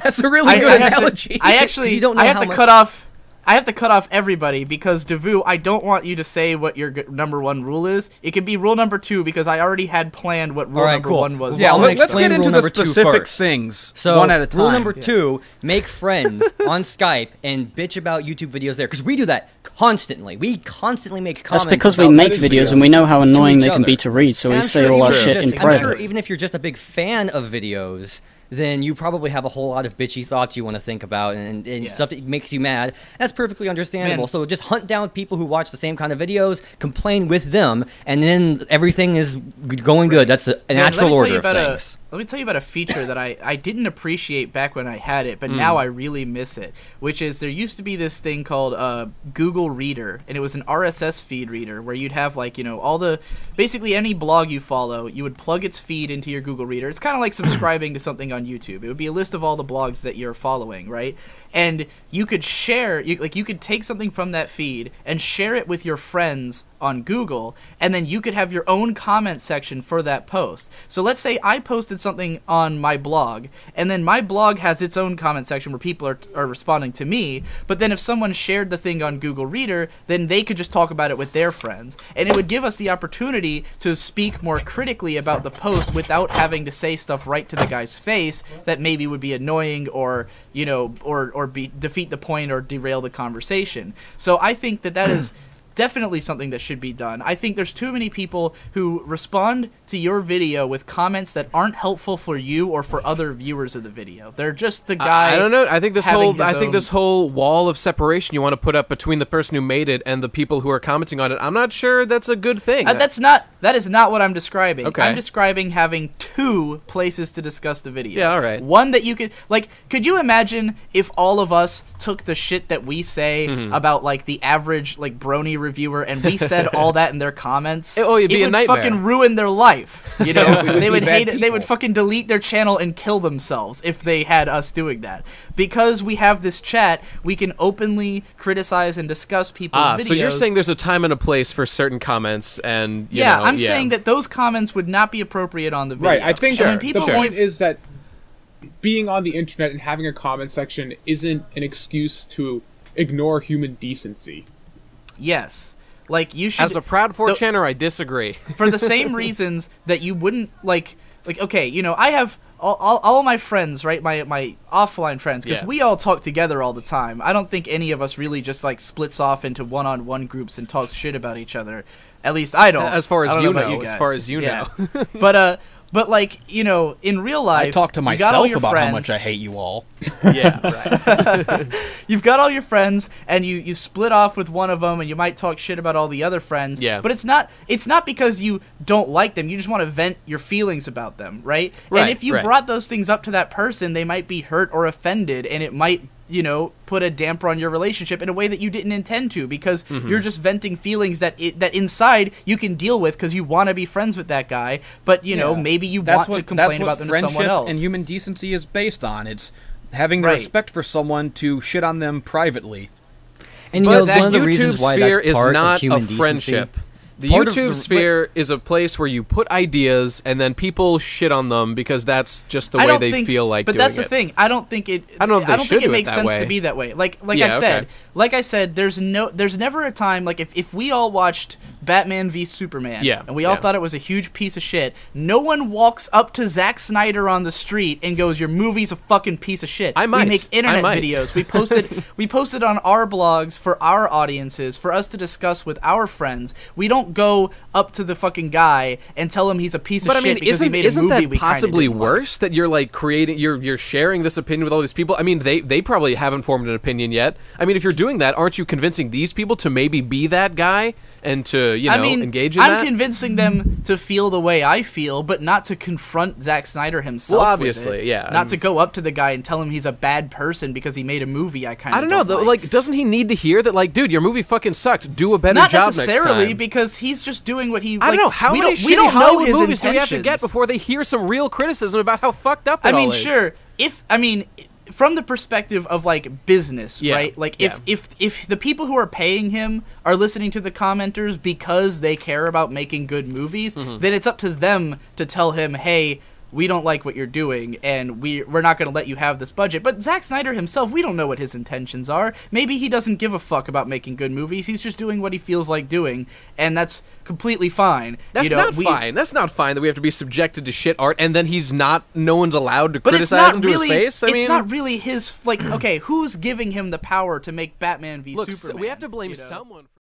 That's a really good analogy. I actually, I have to cut off. I have to cut off everybody because, Devu, I don't want you to say what your number 1 rule is. It could be rule number 2 because I already had planned what rule number 1 was. Yeah, let's get into the specific things one at a time. Rule number 2, make friends on Skype and bitch about YouTube videos there, because we do that constantly. We constantly make comments. That's because we make videos and we know how annoying they can be to read, so we say all our shit in private. I'm sure even if you're just a big fan of videos, then you probably have a whole lot of bitchy thoughts you want to think about and stuff that makes you mad. That's perfectly understandable. So just hunt down people who watch the same kind of videos, complain with them, and then everything is going good. That's the natural order of things. Let me tell you about a feature that I didn't appreciate back when I had it, but now I really miss it, which is there used to be this thing called Google Reader, and it was an RSS feed reader where you'd have, like, you know, all the, basically any blog you follow, you would plug its feed into your Google Reader. It's kind of like subscribing to something on YouTube. It would be a list of all the blogs that you're following, right? And you could share, you could take something from that feed and share it with your friends on Google, and then you could have your own comment section for that post. So let's say I posted something on my blog, and then my blog has its own comment section where people are responding to me, but then if someone shared the thing on Google Reader, then they could just talk about it with their friends. And it would give us the opportunity to speak more critically about the post without having to say stuff right to the guy's face that maybe would be annoying or, you know, or defeat the point or derail the conversation. So I think that is definitely something that should be done. I think there's too many people who respond to your video with comments that aren't helpful for you or for other viewers of the video. They're just the guy. I don't know. I think this whole wall of separation you want to put up between the person who made it and the people who are commenting on it, I'm not sure that's a good thing. That is not what I'm describing. Okay. I'm describing having 2 places to discuss the video. Yeah, all right. One that you could, like, could you imagine if all of us took the shit that we say about, like, the average, like, brony reviewer and we said all that in their comments? It'd be a nightmare. Fucking ruin their life. You know, they would hate it. They would fucking delete their channel and kill themselves if they had us doing that. Because we have this chat, we can openly criticize and discuss people's videos. So you're saying there's a time and a place for certain comments, and you know, I'm saying that those comments would not be appropriate on the video. Right. I think the point is that being on the internet and having a comment section isn't an excuse to ignore human decency. Yes. Like, you should... As a proud 4chaner, I disagree. For the same reasons that you wouldn't, like, okay, you know, I have all my friends, right, my offline friends, because we all talk together all the time. I don't think any of us really just, like, splits off into one-on-one groups and talks shit about each other. At least I don't. As far as you know. But, like, you know, in real life... I talk to myself about how much I hate you all. Yeah, right. You've got all your friends, and you split off with one of them, and you might talk shit about all the other friends. Yeah. But it's not because you don't like them. You just want to vent your feelings about them, right? And if you brought those things up to that person, they might be hurt or offended, and it might, you know, put a damper on your relationship in a way that you didn't intend to, because you're just venting feelings that inside you can deal with because you want to be friends with that guy, but, you know, maybe you want to complain about them to someone else. And human decency is based on. It's having the respect for someone to shit on them privately. And you know, one of the reasons why that's part of human friendship. The YouTube sphere is a place where you put ideas and then people shit on them because that's just the way they feel like doing it. But that's the thing. I don't think it makes sense to be that way. Like I said, there's never a time, like, if we all watched Batman v Superman and we all thought it was a huge piece of shit, no one walks up to Zack Snyder on the street and goes, "Your movie's a fucking piece of shit." We make internet videos. We posted on our blogs for our audiences, for us to discuss with our friends. We don't go up to the fucking guy and tell him he's a piece of shit because he made a movie we kind of didn't like. Isn't that possibly worse, that you're, like, you're sharing this opinion with all these people? I mean, they probably haven't formed an opinion yet. I mean, if you're doing that, aren't you convincing these people to maybe be that guy and to, you know, engage in that? I'm convincing them to feel the way I feel, but not to confront Zack Snyder himself. Well, obviously, Not to go up to the guy and tell him he's a bad person because he made a movie I don't know, though, like, doesn't he need to hear that, like, dude, your movie fucking sucked, do a better job next time? Not necessarily, because he's just doing what he... I don't know, how many shitty Hollywood movies do we have to get before they hear some real criticism about how fucked up it all is? Sure, from the perspective of, like, business, right? Like, if the people who are paying him are listening to the commenters because they care about making good movies, then it's up to them to tell him, hey, we don't like what you're doing, and we're not going to let you have this budget. But Zack Snyder himself, we don't know what his intentions are. Maybe he doesn't give a fuck about making good movies. He's just doing what he feels like doing, and that's completely fine. That's not fine. That's not fine that we have to be subjected to shit art, and then no one's allowed to criticize him to his face. It's not really his, like, okay, who's giving him the power to make Batman v Superman? We have to blame someone.